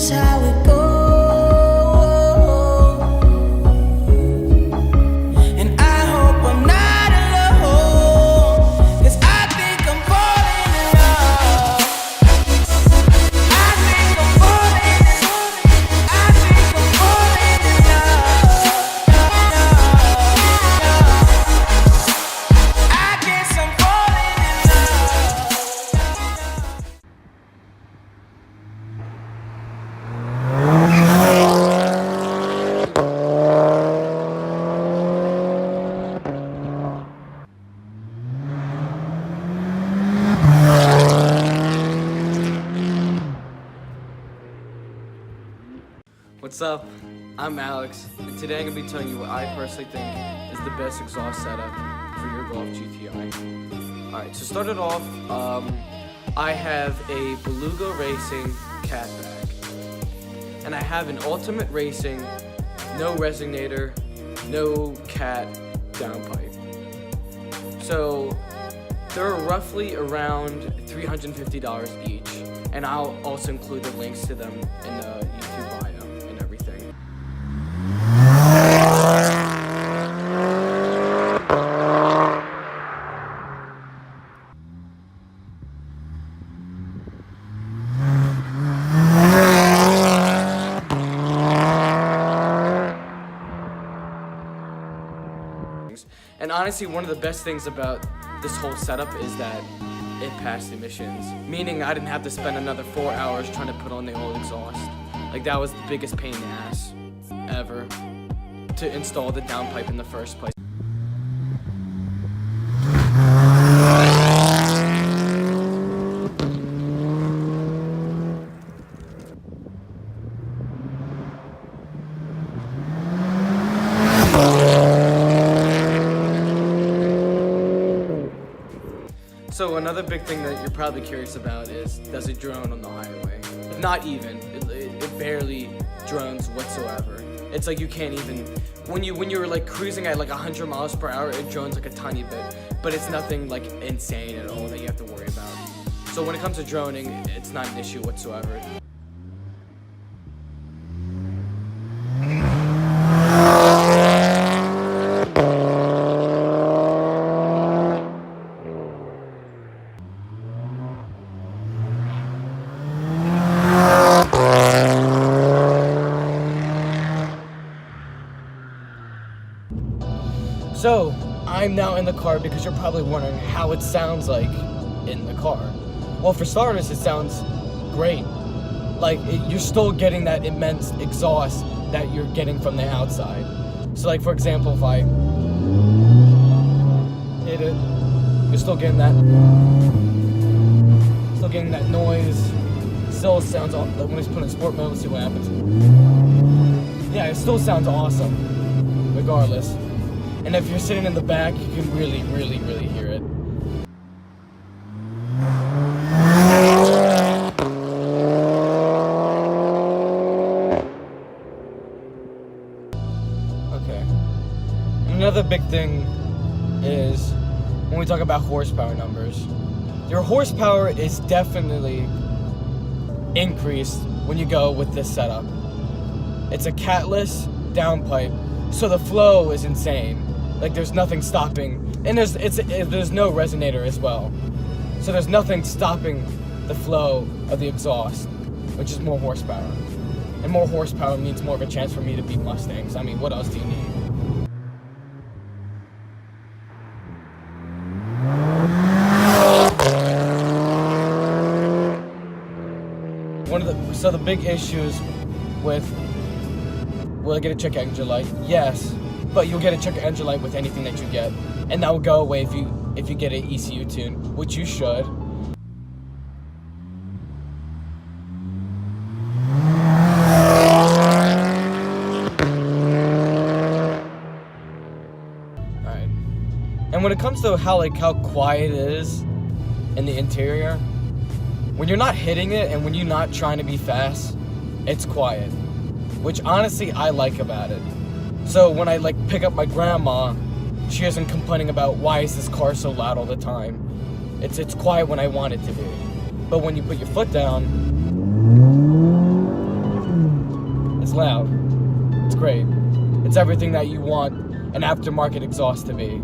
is how it goes. And I hope I'm not alone, 'cause I think I'm falling in love. I think I'm falling in love. I think I'm falling in love. I guess I'm falling in love. What's up? I'm Alex, and today I'm going to be telling you what I personally think is the best exhaust setup for your Golf GTI. Alright, so start it off, I have a Beluga Racing cat bag, and I have an Ultimate Racing, no resonator, no cat downpipe. So they're roughly around $350 each, and I'll also include the links to them in the YouTube bio and everything. And honestly, one of the best things about this whole setup is that it passed emissions, meaning I didn't have to spend another 4 hours trying to put on the old exhaust. Like, that was the biggest pain in the ass ever to install the downpipe in the first place. So another big thing that you're probably curious about is, does it drone on the highway? Not even. It barely drones whatsoever. It's like you can't even, when you're like cruising at like 100 miles per hour, it drones like a tiny bit, but it's nothing like insane at all that you have to worry about. So when it comes to droning, it's not an issue whatsoever. So, I'm now in the car because you're probably wondering how it sounds like in the car. Well, for starters, it sounds great. Like, you're still getting that immense exhaust that you're getting from the outside. So, like, for example, if I hit it, you're still getting that noise. Still sounds, like when it's put in sport mode, let's see what happens. Yeah, it still sounds awesome, regardless. And if you're sitting in the back, you can really, really, really hear it. Okay. Another big thing is when we talk about horsepower numbers. Your horsepower is definitely increased when you go with this setup. It's a catless downpipe, so the flow is insane. Like, there's nothing stopping, and there's no resonator as well. So there's nothing stopping the flow of the exhaust, which is more horsepower. And more horsepower means more of a chance for me to beat Mustangs. I mean, what else do you need? So the big issues with, will I get a check engine light? Yes. But you'll get a check engine light with anything that you get, and that will go away if you get an ECU tune, which you should. Alright. And when it comes to how quiet it is in the interior, when you're not hitting it and when you're not trying to be fast, it's quiet, which honestly I like about it. So when I pick up my grandma, she isn't complaining about why is this car so loud all the time. It's quiet when I want it to be. But when you put your foot down, great. It's everything that you want an aftermarket exhaust to be.